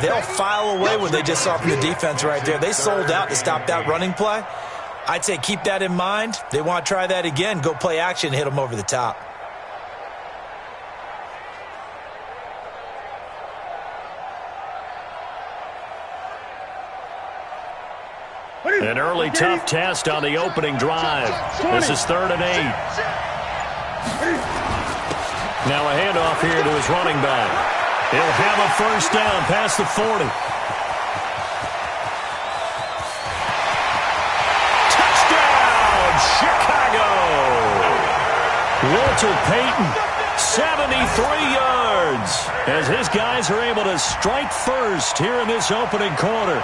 they'll file away what they just saw from the defense right there. They sold out to stop that running play. I'd say keep that in mind. They want to try that again. Go play action, hit them over the top. An early tough test on the opening drive. This is 3rd and 8. Now a handoff here to his running back. He'll have a first down past the 40. Touchdown, Chicago! Walter Payton, 73 yards, as his guys are able to strike first here in this opening quarter.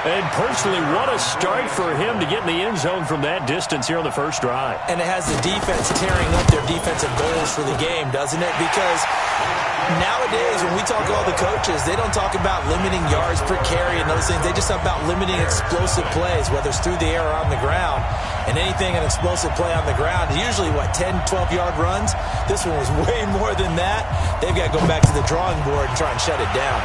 And personally, what a start for him to get in the end zone from that distance here on the first drive. And it has the defense tearing up their defensive goals for the game, doesn't it? Because nowadays, when we talk to all the coaches, they don't talk about limiting yards per carry and those things. They just talk about limiting explosive plays, whether it's through the air or on the ground. And anything an explosive play on the ground is usually, 10, 12-yard runs? This one was way more than that. They've got to go back to the drawing board and try and shut it down.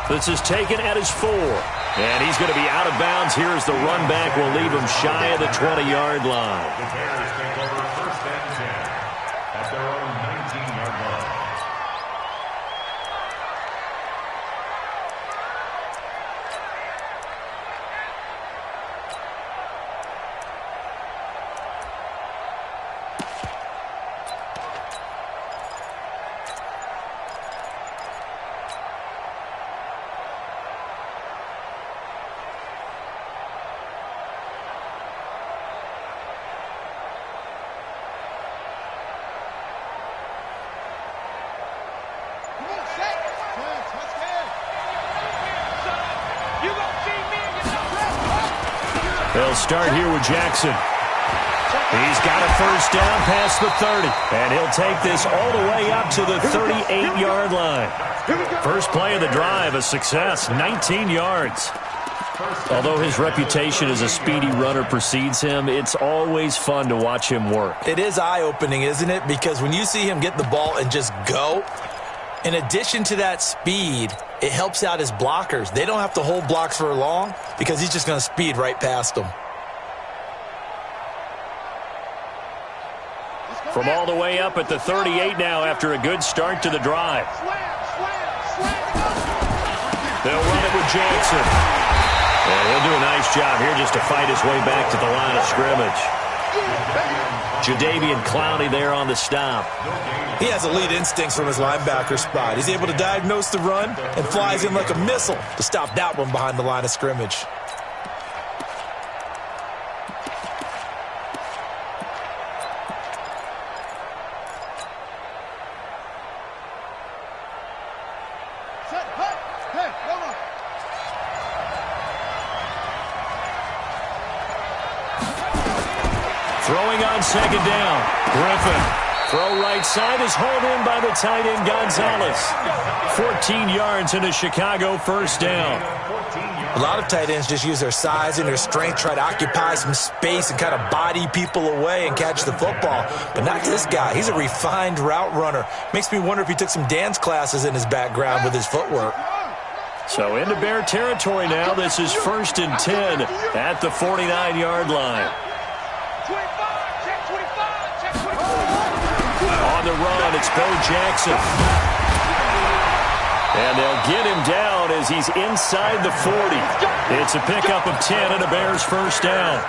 This is taken at his 4. And he's going to be out of bounds here as the run back will leave him shy of the 20-yard line. The Bears take over 1st and 10 at their own 19-yard line. They'll start here with Jackson. He's got a first down past the 30. And he'll take this all the way up to the 38-yard line. First play of the drive, a success, 19 yards. Although his reputation as a speedy runner precedes him, it's always fun to watch him work. It is eye-opening, isn't it? Because when you see him get the ball and just go, in addition to that speed, it helps out his blockers. They don't have to hold blocks for long because he's just going to speed right past them. From all the way up at the 38 now after a good start to the drive. They'll run it with Jackson. And he'll do a nice job here just to fight his way back to the line of scrimmage. Jadeveon Clowney there on the stop. He has elite instincts from his linebacker spot. He's able to diagnose the run and flies in like a missile to stop that one behind the line of scrimmage. Throwing on 2nd down. Griffin. Throw right side is hauled in by the tight end Gonzalez. 14 yards in a Chicago first down. A lot of tight ends just use their size and their strength, try to occupy some space and kind of body people away and catch the football. But not this guy. He's a refined route runner. Makes me wonder if he took some dance classes in his background with his footwork. So into Bear territory now. This is 1st and 10 at the 49-yard line. On the run, it's Bo Jackson. And they'll get him down as he's inside the 40. It's a pickup of 10 and a Bears first down.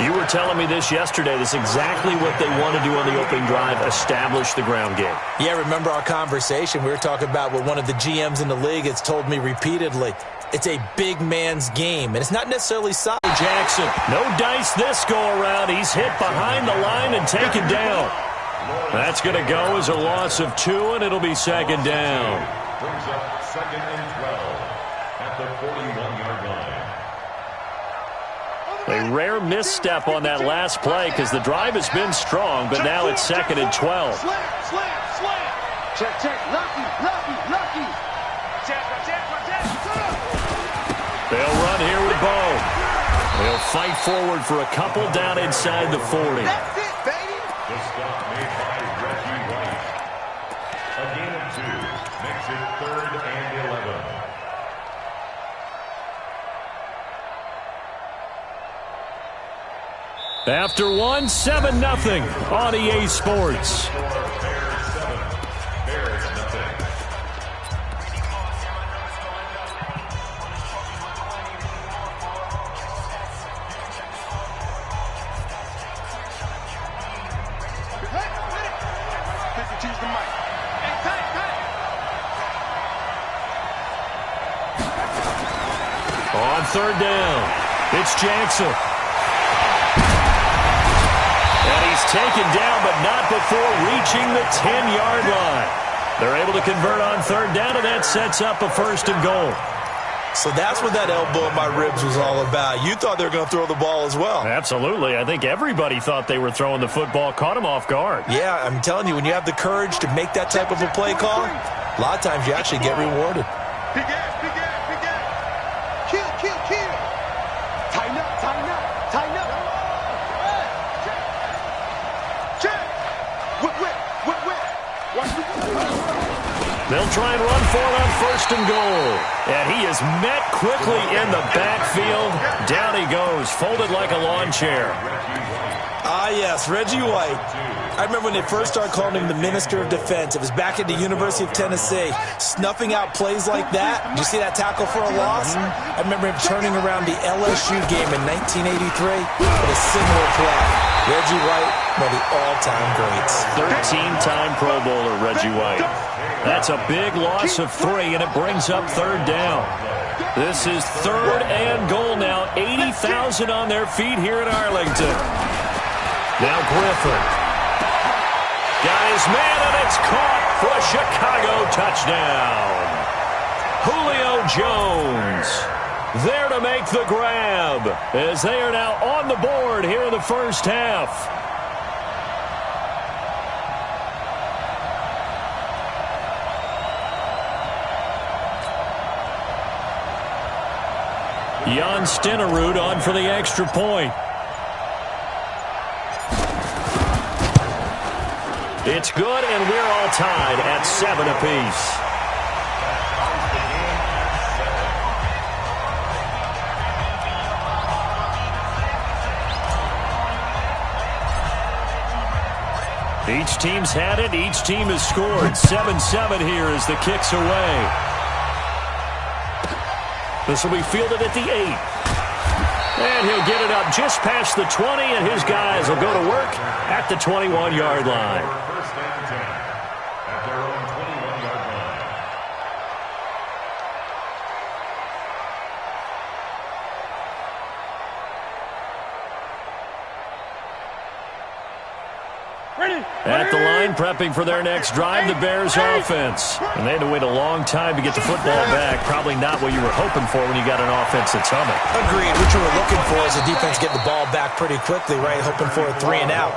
You were telling me this yesterday. That's exactly what they want to do on the opening drive, establish the ground game. Yeah, remember our conversation. We were talking about what one of the GMs in the league has told me repeatedly. It's a big man's game, and it's not necessarily size. Jackson, no dice this go-around. He's hit behind the line and taken down. That's going to go as a loss of 2, and it'll be 2nd down. Brings up 2nd and 12 at the 41-yard line. A rare misstep on that last play because the drive has been strong, but now it's 2nd and 12. Check, lucky. They'll run here with Bo. They'll fight forward for a couple down inside the 40. That's it, baby. The stop made by Reggie White. A gain of 2 makes it 3rd and 11. After one, 7-0 on EA Sports. On third down, it's Jackson. And he's taken down, but not before reaching the 10-yard line. They're able to convert on third down, and that sets up a 1st and goal. So that's what that elbow in my ribs was all about. You thought they were going to throw the ball as well. Absolutely. I think everybody thought they were throwing the football, caught him off guard. Yeah, I'm telling you, when you have the courage to make that type of a play call, a lot of times you actually get rewarded. Big ass, big ass, big ass. Kill, kill, kill. Tighten up, tighten up, tighten up. Check. Whip, whip, whip, whip. Watch me. They'll try and run for it on 1st and goal. And he is met quickly in the backfield. Down he goes, folded like a lawn chair. Ah, yes, Reggie White. I remember when they first started calling him the Minister of Defense. It was back at the University of Tennessee, snuffing out plays like that. Did you see that tackle for a loss? I remember him turning around the LSU game in 1983 with a similar play. Reggie White, one of the all-time greats. 13-time Pro Bowler, Reggie White. That's a big loss of 3, and it brings up third down. This is 3rd and goal now. 80,000 on their feet here in Arlington. Now Griffin. Got his man, and it's caught for a Chicago touchdown. Julio Jones there to make the grab as they are now on the board here in the first half. Jan Stenerud on for the extra point. It's good, and we're all tied at 7 apiece. Each team's had it. Each team has scored. 7-7 here as the kick's away. This will be fielded at the 8. And he'll get it up just past the 20, and his guys will go to work at the 21-yard line. First and 10 at their own 21-yard line. At the line, prepping for their next drive, the Bears offense. And they had to wait a long time to get the football back. Probably not what you were hoping for when you got an offense that's humming. Agreed. What you were looking for is the defense getting the ball back pretty quickly, right? Hoping for a 3 and out.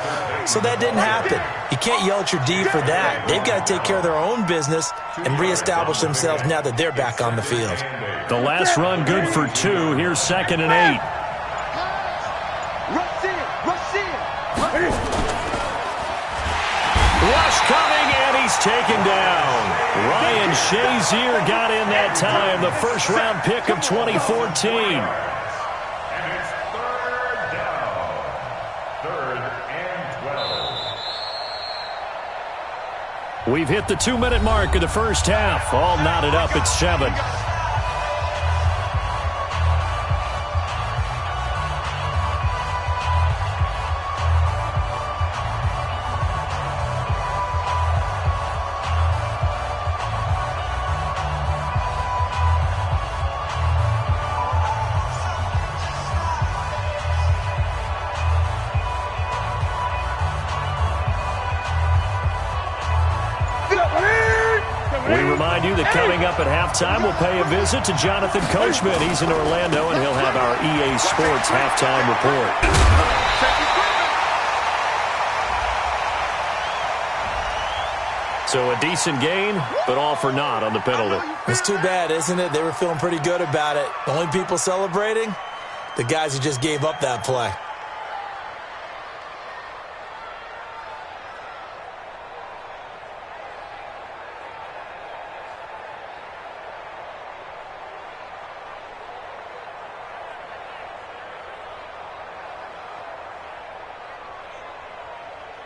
So that didn't happen. You can't yell at your D for that. They've got to take care of their own business and reestablish themselves now that they're back on the field. The last run good for 2. Here's 2nd and 8. Rush in, rush in. Rush coming, and he's taken down. Ryan Shazier got in that time, the first-round pick of 2014. And it's 3rd down. 3rd and 12. We've hit the 2-minute mark of the first half. All knotted up at 7. We remind you that coming up at halftime, we'll pay a visit to Jonathan Coachman. He's in Orlando, and he'll have our EA Sports halftime report. So a decent gain, but all for naught on the penalty. It's too bad, isn't it? They were feeling pretty good about it. The only people celebrating, the guys who just gave up that play.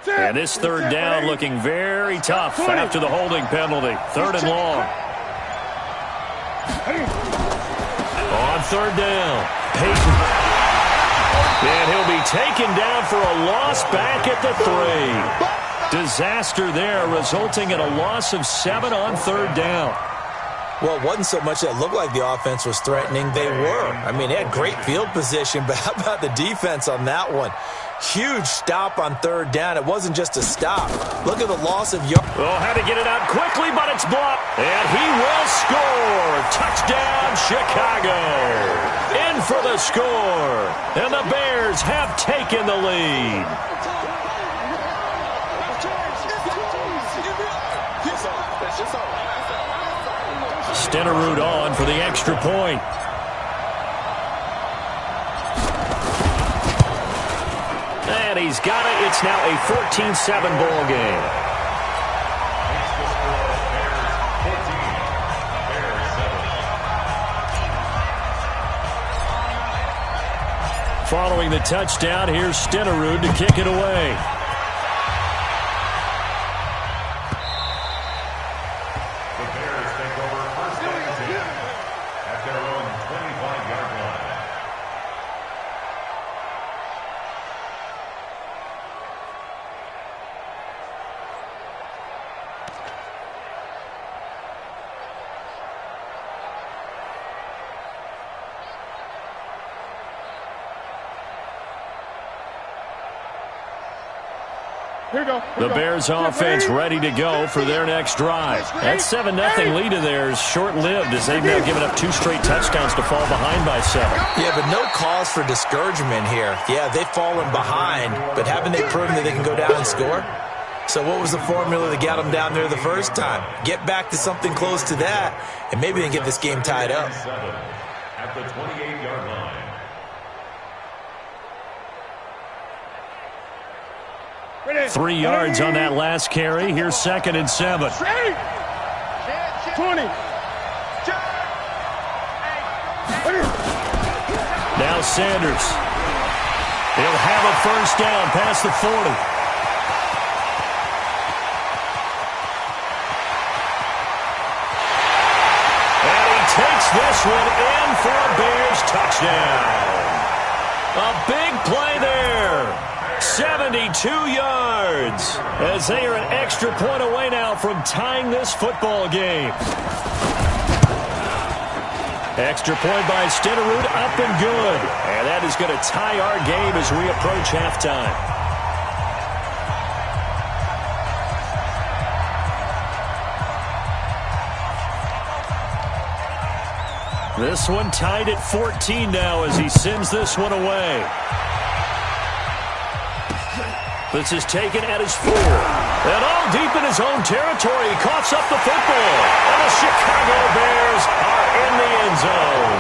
And this third down looking very tough after the holding penalty. Third and long. On third down, Peyton. And he'll be taken down for a loss back at the 3. Disaster there, resulting in a loss of 7 on third down. Well, it wasn't so much that it looked like the offense was threatening. They were. I mean, they had great field position, but how about the defense on that one? Huge stop on third down. It wasn't just a stop. Look at the loss of yards. Oh, had to get it out quickly, but it's blocked. And he will score. Touchdown, Chicago. In for the score. And the Bears have taken the lead. Stenerud on for the extra point. And he's got it. It's now a 14-7 ball game. Following the touchdown, here's Stenerud to kick it away. The Bears offense ready to go for their next drive. That 7-0 lead of theirs short-lived as they've now given up 2 straight touchdowns to fall behind by 7. Yeah, but no cause for discouragement here. Yeah, they've fallen behind, but haven't they proven that they can go down and score? So what was the formula that got them down there the first time? Get back to something close to that, and maybe they can get this game tied up. At the 28-yard line. 3 yards on that last carry. Here's 2nd and 7. 20. Now Sanders. He'll have a first down past the 40. And he takes this one in for a Bears touchdown. A big play there. 72 yards as they are an extra point away now from tying this football game. Extra point by Stenerud, up and good. And that is going to tie our game as we approach halftime. This one tied at 14 now as he sends this one away. This is taken at his 4. And all deep in his own territory. He coughs up the football. And the Chicago Bears are in the end zone.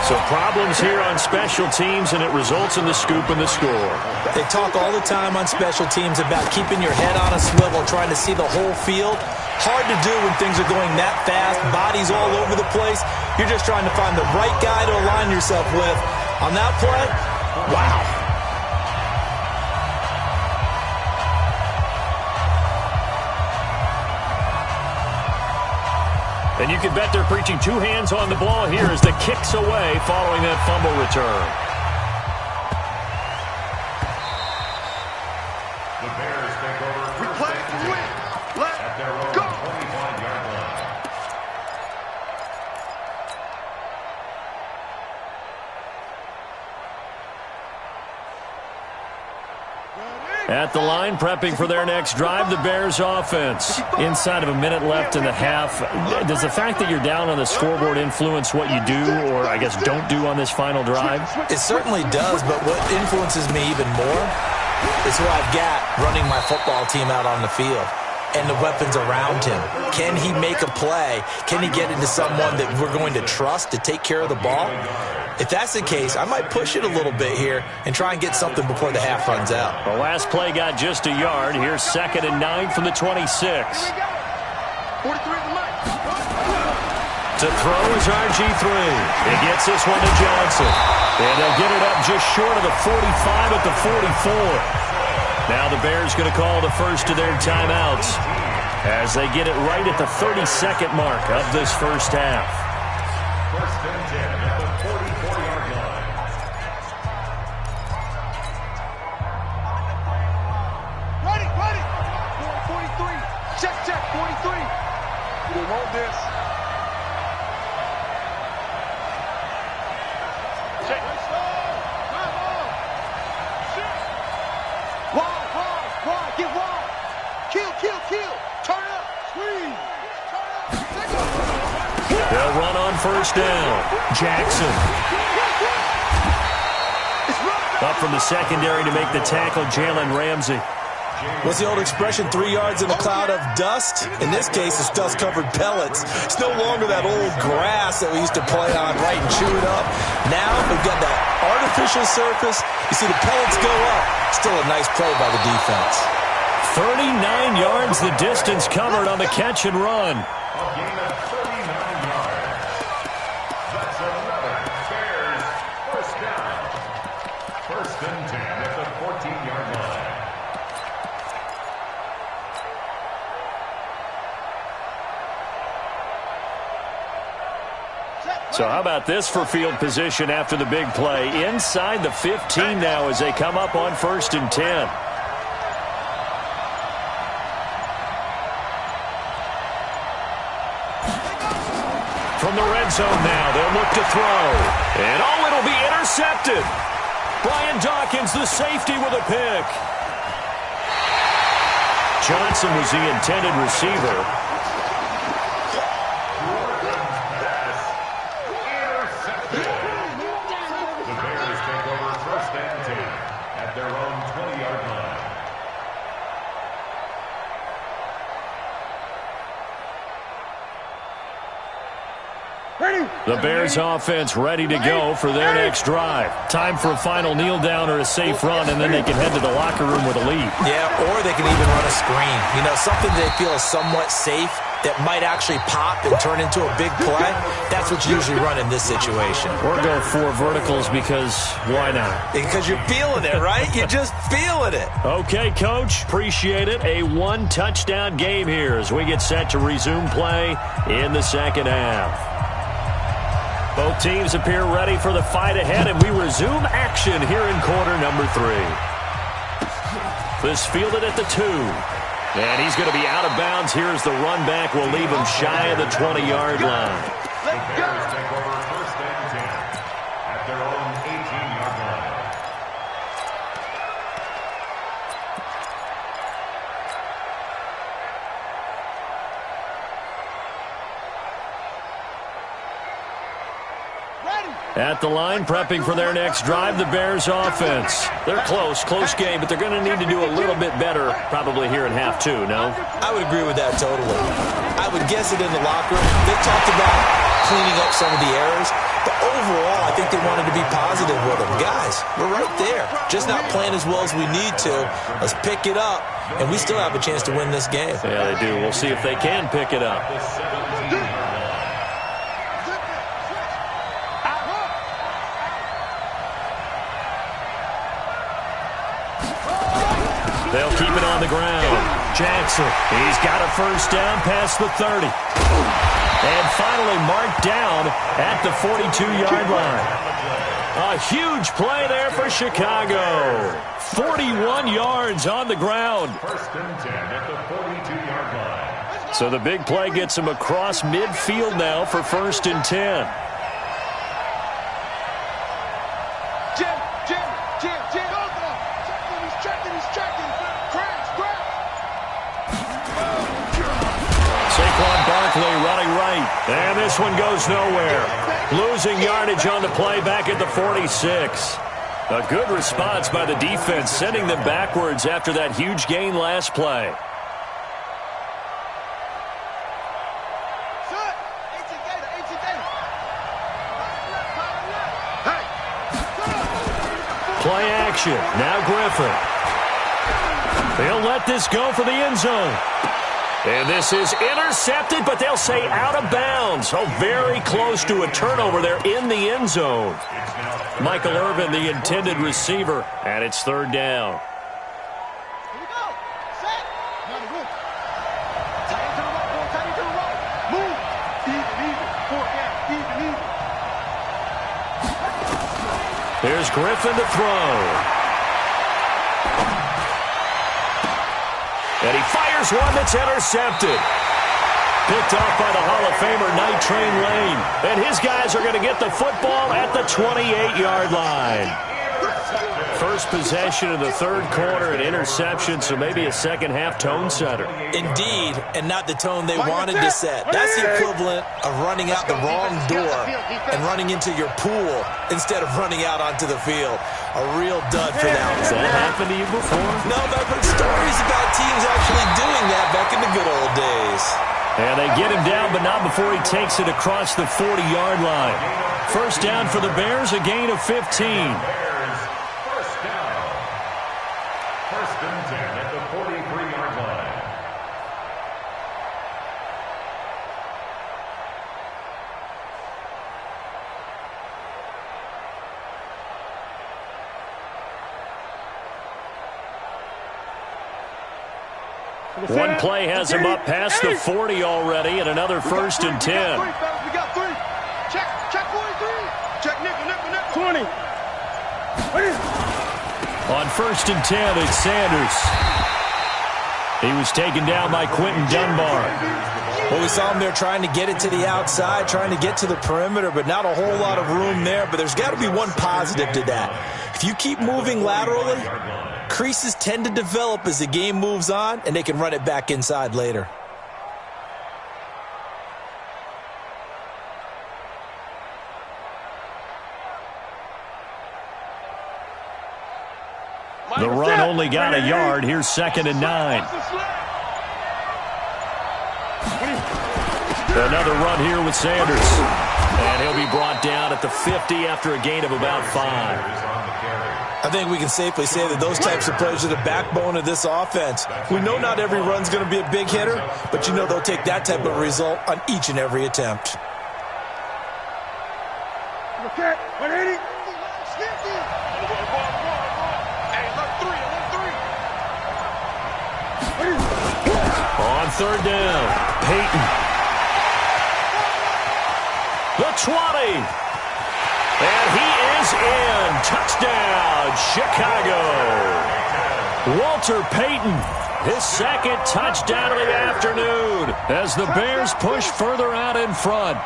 So problems here on special teams, and it results in the scoop and the score. They talk all the time on special teams about keeping your head on a swivel, trying to see the whole field. Hard to do when things are going that fast, bodies all over the place. You're just trying to find the right guy to align yourself with. On that play, wow. And you can bet they're preaching 2 hands on the ball here as the kick's away following that fumble return. The Bears take over first and 10 at their own 25-yard line. At the line, prepping for their next drive, the Bears offense. Inside of a minute left in the half, does the fact that you're down on the scoreboard influence what you do, or I guess don't do on this final drive? It certainly does, but what influences me even more is who I've got running my football team out on the field and the weapons around him. Can he make a play? Can he get into someone that we're going to trust to take care of the ball? If that's the case, I might push it a little bit here and try and get something before the half runs out. The last play got just a yard. Here's 2nd and 9 from the 26. 43 at the mic. To throw is RG3. He gets this one to Johnson. And they'll get it up just short of the 45 at the 44. Now the Bears going to call the first of their timeouts as they get it right at the 32nd mark of this first half. First and 10 at the 44-yard line. Ready, ready. 43. Check, 43. We want this. Check. Wide, get wide. Kill. Turn up. Squeeze. They'll run on first down. Jackson. Up from the secondary to make the tackle, Jalen Ramsey. What's the old expression, 3 yards in a cloud of dust? In this case, it's dust-covered pellets. It's no longer that old grass that we used to play on, right, and chew it up. Now we've got that artificial surface. You see the pellets go up. Still a nice play by the defense. 39 yards the distance covered on the catch and run. A gain of 39 yards. That's another Bears first down. First and 10 at the 14-yard line. So how about this for field position after the big play? Inside the 15 now as they come up on first and 10. From the red zone now, they'll look to throw. And it'll be intercepted. Brian Dawkins, the safety, with a pick. Johnson was the intended receiver. The Bears offense ready to go for their next drive. Time for a final kneel down or a safe run, and then they can head to the locker room with a lead. Yeah, or they can even run a screen. You know, something they feel is somewhat safe that might actually pop and turn into a big play. That's what you usually run in this situation. Or go 4 verticals because why not? Because you're feeling it, right? You're just feeling it. Okay, Coach. Appreciate it. A 1-touchdown game here as we get set to resume play in the second half. Both teams appear ready for the fight ahead, and we resume action here in quarter number 3. This fielded at the 2. And he's going to be out of bounds. Here's the run back. Will leave him shy of the 20-yard line. The Bears take over first and 10 at their own 18-yard line. At the line, prepping for their next drive, the Bears offense. They're close game, but they're going to need to do a little bit better probably here in half 2, no? I would agree with that totally. I would guess it in the locker room. They talked about cleaning up some of the errors, but overall, I think they wanted to be positive with them. Guys, we're right there. Just not playing as well as we need to. Let's pick it up, and we still have a chance to win this game. Yeah, they do. We'll see if they can pick it up. They'll keep it on the ground. Jackson, he's got a first down past the 30. And finally marked down at the 42-yard line. A huge play there for Chicago. 41 yards on the ground. First and 10 at the 42-yard line. So the big play gets him across midfield now for first and 10. Running right, and this one goes nowhere. Losing yardage on the play back at the 46. A good response by the defense, sending them backwards after that huge gain last play. Play action, now Griffin. They'll let this go for the end zone. And this is intercepted, but they'll say out of bounds. Oh, very close to a turnover there in the end zone. Michael Irvin, the intended receiver, and it's third down. Here we go. Set. Now the roof. Tight end to the right, boy. Tight end to the right. Move. Even. Four down. Even. There's Griffin to throw. And he fires one that's intercepted. Picked off by the Hall of Famer Night Train Lane. And his guys are going to get the football at the 28-yard line. First possession of the third quarter, an interception, so maybe a second-half tone setter. Indeed, and not the tone they wanted to set. That's the equivalent of running out the wrong door and running into your pool instead of running out onto the field. A real dud for that one. Has that happened to you before? No, but I've heard stories about teams actually doing that back in the good old days. And they get him down, but not before he takes it across the 40-yard line. First down for the Bears, a gain of 15. First down. First and 10 at the 43-yard line. One play has him up past the 40 already, and another first and 10. We got three. Check 43. Check nickel. 20. On first and 10, it's Sanders. He was taken down by Quentin Dunbar. Well, we saw him there trying to get it to the outside, trying to get to the perimeter, but not a whole lot of room there. But there's got to be one positive to that. If you keep moving laterally, creases tend to develop as the game moves on, and they can run it back inside later. The run only got a yard. Here's second and 9. Another run here with Sanders. And he'll be brought down at the 50 after a gain of about 5. I think we can safely say that those types of plays are the backbone of this offense. We know not every run's going to be a big hitter, but you know they'll take that type of result on each and every attempt. Okay, 180. On third down, Peyton. The 20. And he is in. Touchdown, Chicago. Walter Payton, his second touchdown of the afternoon as the Bears push further out in front.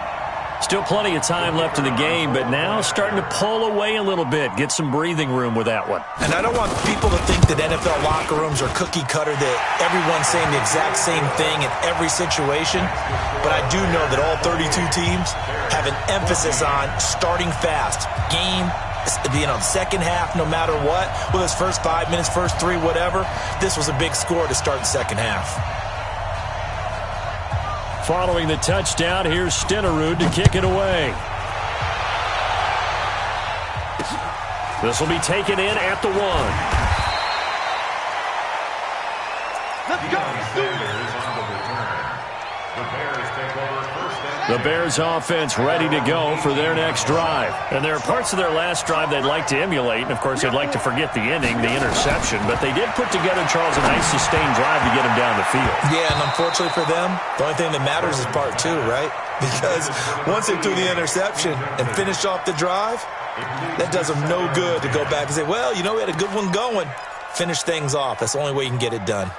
Still plenty of time left in the game, but now starting to pull away a little bit. Get some breathing room with that one. And I don't want people to think that NFL locker rooms are cookie cutter, that everyone's saying the exact same thing in every situation. But I do know that all 32 teams have an emphasis on starting fast. Game, second half, no matter what. Whether it's first 5 minutes, first 3, whatever. This was a big score to start the second half. Following the touchdown, here's Stenerud to kick it away. This will be taken in at the 1. Let's go. The Bears offense ready to go for their next drive. And there are parts of their last drive they'd like to emulate. And, of course, they'd like to forget the ending, the interception. But they did put together, Charles, a nice sustained drive to get them down the field. Yeah, and unfortunately for them, the only thing that matters is part 2, right? Because once they threw the interception and finished off the drive, that does them no good to go back and say, well, we had a good one going. Finish things off. That's the only way you can get it done.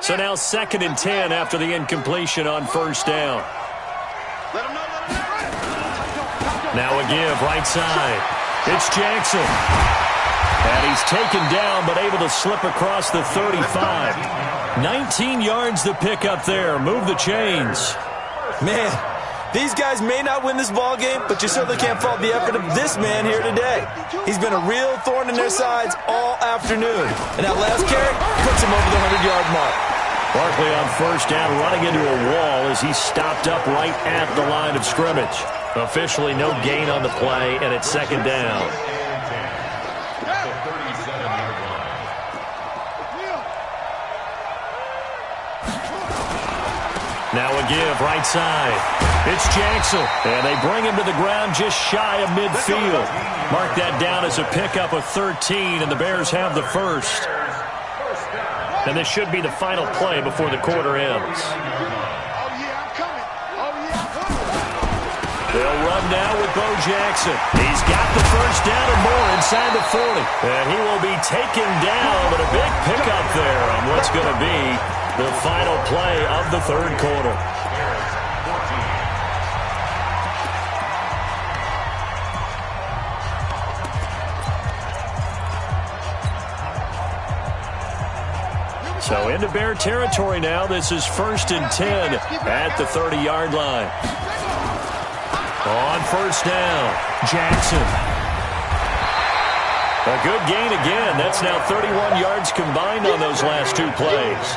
So now second and 10 after the incompletion on first down. Now a give right side. It's Jackson. And he's taken down but able to slip across the 35. 19 yards to pick up there. Move the chains. Man, these guys may not win this ball game, but you certainly can't fault the effort of this man here today. He's been a real thorn in their sides all afternoon. And that last carry puts him over the 100-yard mark. Barkley on first down, running into a wall as he stopped up right at the line of scrimmage. Officially no gain on the play, and it's second down. Now a give right side. It's Jackson, and they bring him to the ground just shy of midfield. Mark that down as a pickup of 13, and the Bears have the first. And this should be the final play before the quarter ends. They'll run now with Bo Jackson. He's got the first down and more inside the 40. And he will be taken down, but a big pickup there on what's going to be the final play of the third quarter. So into Bear territory now. This is 1st and 10 at the 30-yard line. On first down, Jackson. A good gain again. That's now 31 yards combined on those last two plays.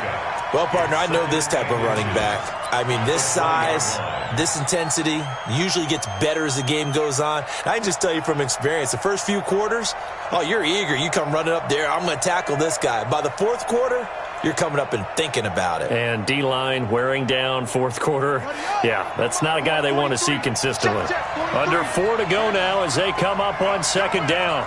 Well, partner, I know this type of running back. I mean, this size, this intensity usually gets better as the game goes on. And I can just tell you from experience, the first few quarters, oh, you're eager. You come running up there, I'm going to tackle this guy. By the fourth quarter, you're coming up and thinking about it. And D-line wearing down fourth quarter. Yeah, that's not a guy they want to see consistently. Under 4 to go now as they come up on second down.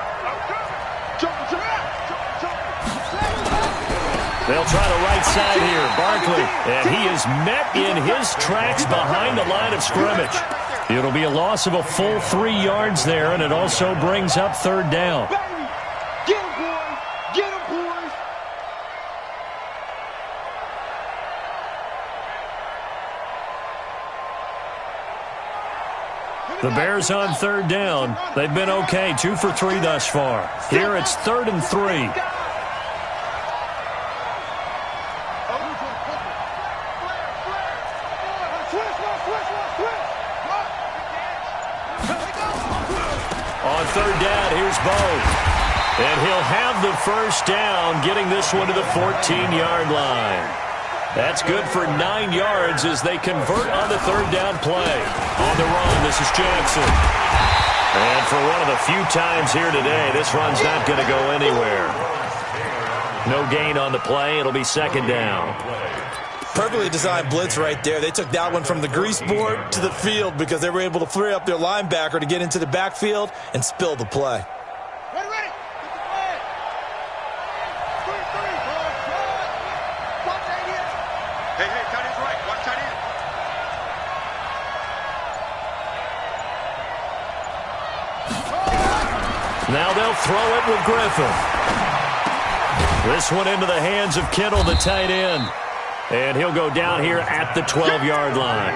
They'll try the right side here, Barkley. And he is met in his tracks behind the line of scrimmage. It'll be a loss of a full 3 yards there, and it also brings up third down. Get him, boys! Get him, boys! The Bears on third down. They've been okay, 2 for 3 thus far. Here it's 3rd and 3. On third down, here's Bo. And he'll have the first down, getting this one to the 14-yard line. That's good for 9 yards as they convert on the third down play. On the run, this is Jackson. And for one of the few times here today, this run's not going to go anywhere. No gain on the play. It'll be second down. Perfectly designed blitz right there. They took that one from the grease board to the field because they were able to free up their linebacker to get into the backfield and spill the play. Ready! Hey, tight end's right. Watch tight end. Now they'll throw it with Griffin. This one into the hands of Kittle, the tight end. And he'll go down here at the 12-yard line.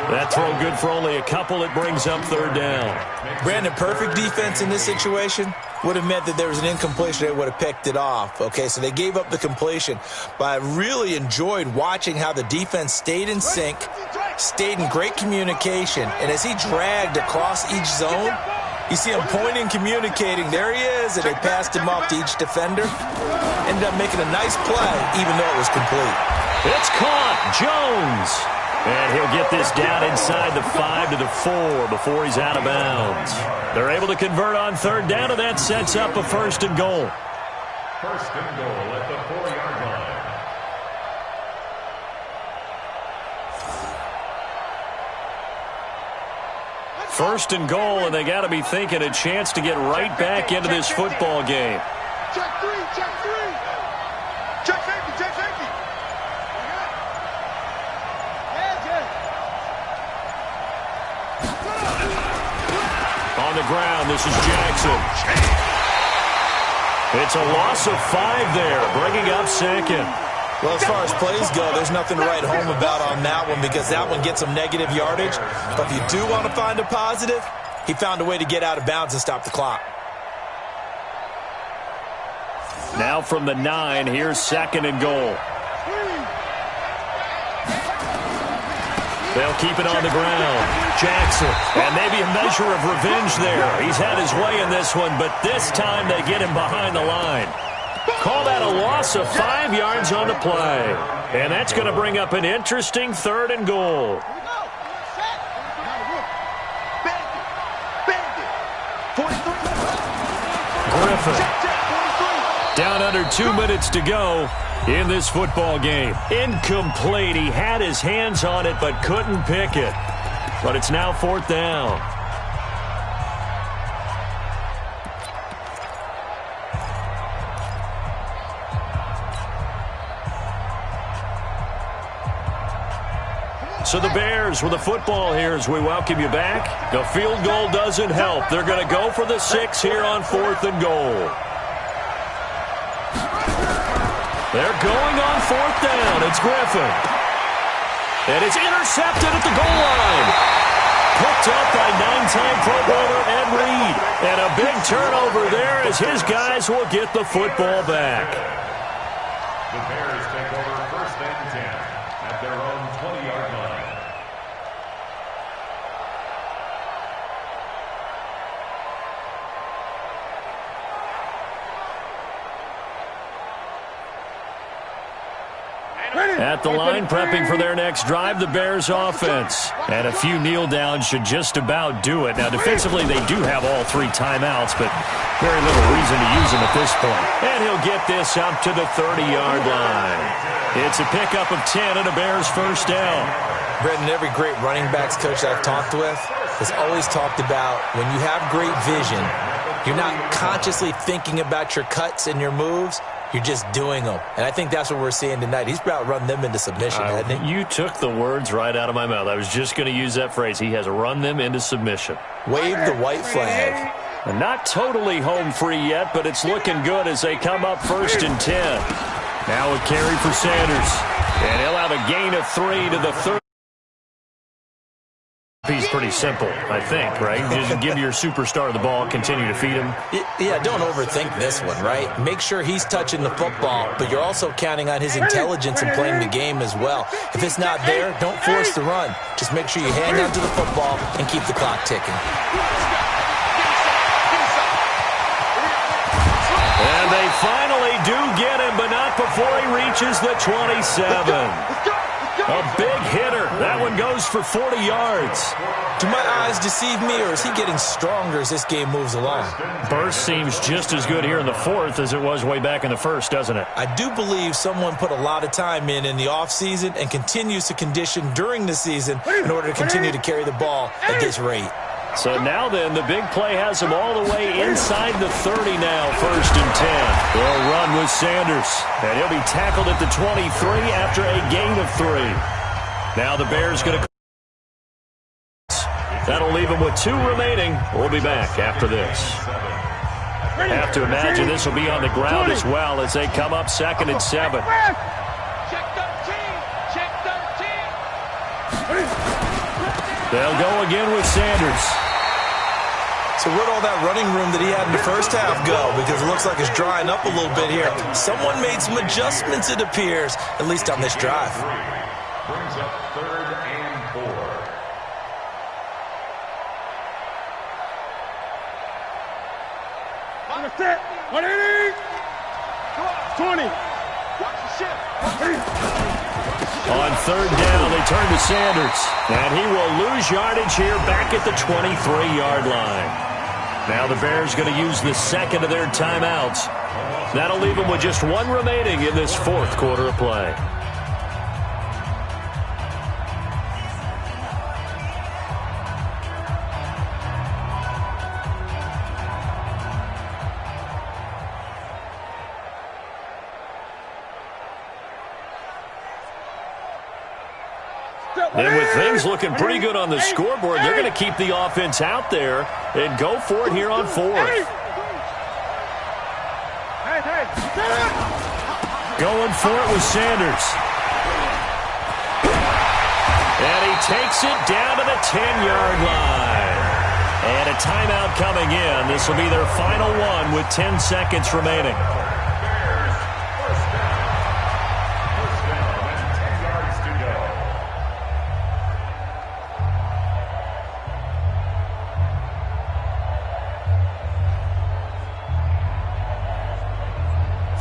That throw good for only a couple. It brings up third down. Brandon, perfect defense in this situation would have meant that there was an incompletion. They would have picked it off. Okay, so they gave up the completion. But I really enjoyed watching how the defense stayed in sync, stayed in great communication. And as he dragged across each zone, you see him pointing, communicating. There he is, and they passed him off to each defender. Ended up making a nice play, even though it was complete. It's caught. Jones. And he'll get this down inside the 5 to the 4 before he's out of bounds. They're able to convert on third down, and that sets up a 1st and goal. 1st and goal at the 4-yard line. First and goal, and they got to be thinking a chance to get right back into this football game. Check three! Check safety! On the ground, this is Jackson. It's a loss of 5 there, bringing up second. Well, as far as plays go, there's nothing to write home about on that one because that one gets some negative yardage. But if you do want to find a positive, he found a way to get out of bounds and stop the clock. Now from the 9, here's 2nd and goal. They'll keep it on the ground. Jackson, and maybe a measure of revenge there. He's had his way in this one, but this time they get him behind the line. Call that a loss of 5 yards on the play. And that's going to bring up an interesting 3rd and goal. Griffin. Down under 2 minutes to go. in this football game. Incomplete. He had his hands on it but couldn't pick it. But it's now 4th down. So the Bears with the football here as we welcome you back. The field goal doesn't help. They're going to go for the 6 here on 4th and goal. They're going on 4th down. It's Griffin. And it's intercepted at the goal line. Picked up by 9-time Pro Bowler Ed Reed. And a big turnover there as his guys will get the football back. The Bears take over 1st and 10 at their own 20-yard line. At the line, prepping for their next drive, the Bears offense. And a few kneel downs should just about do it. Now, defensively, they do have all 3 timeouts, but very little reason to use them at this point. And he'll get this up to the 30-yard line. It's a pickup of 10 and a Bears 1st down. Brendan, every great running backs coach I've talked with has always talked about when you have great vision, you're not consciously thinking about your cuts and your moves. You're just doing them. And I think that's what we're seeing tonight. He's about to run them into submission, hasn't he? You took the words right out of my mouth. I was just going to use that phrase. He has run them into submission. Wave the white flag. And not totally home free yet, but it's looking good as they come up 1st and 10. Now a carry for Sanders. And he'll have a gain of 3 to the 30. He's pretty simple, I think, right? Just give your superstar the ball, continue to feed him. Yeah, don't overthink this one, right? Make sure he's touching the football, but you're also counting on his intelligence in playing the game as well. If it's not there, don't force the run. Just make sure you hang on to the football and keep the clock ticking. And they finally do get him, but not before he reaches the 27. A big hitter. That one goes for 40 yards. Do my eyes deceive me, or is he getting stronger as this game moves along? Burst seems just as good here in the 4th as it was way back in the 1st, doesn't it? I do believe someone put a lot of time in the offseason and continues to condition during the season in order to continue to carry the ball at this rate. So now then, the big play has him all the way inside the 30 now, 1st and 10. They'll run with Sanders, and he'll be tackled at the 23 after a gain of 3. Now the Bears going to... That'll leave him with 2 remaining. We'll be back after this. Have to imagine this will be on the ground as well as they come up 2nd and 7. Check 13. Check 13. They'll go again with Sanders. So where'd all that running room that he had in the first half go? Because it looks like it's drying up a little bit here. Someone made some adjustments, it appears, at least on this drive. Brings up 3rd and 4. On the set. 180. 20. Watch the shift. On 3rd down, they turn to Sanders. And he will lose yardage here back at the 23-yard line. Now the Bears going to use the 2nd of their timeouts. That'll leave them with just 1 remaining in this 4th quarter of play. And with things looking pretty good on the scoreboard, they're going to keep the offense out there and go for it here on 4th. Going for it with Sanders. And he takes it down to the 10-yard line. And a timeout coming in. This will be their final one with 10 seconds remaining.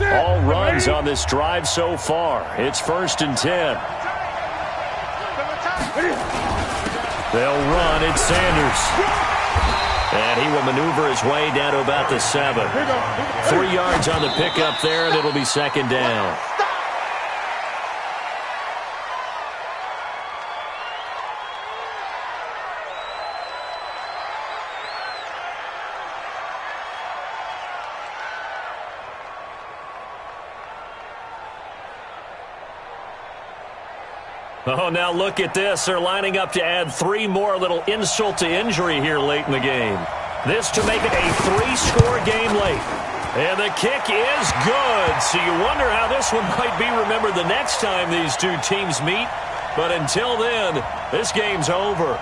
All runs on this drive so far. It's 1st and 10. They'll run. It's Sanders. And he will maneuver his way down to about the 7. 3 yards on the pickup there, and it'll be 2nd down. Oh, now look at this. They're lining up to add 3 more, little insult to injury here late in the game. This to make it a 3-score game late. And the kick is good. So you wonder how this one might be remembered the next time these two teams meet. But until then, this game's over.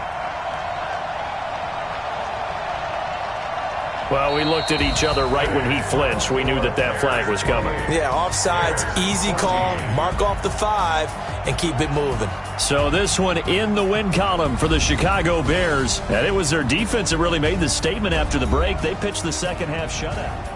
Well, we looked at each other right when he flinched. We knew that that flag was coming. Yeah, offsides, easy call, mark off the 5, and keep it moving. So this one in the win column for the Chicago Bears. And it was their defense that really made the statement after the break. They pitched the second half shutout.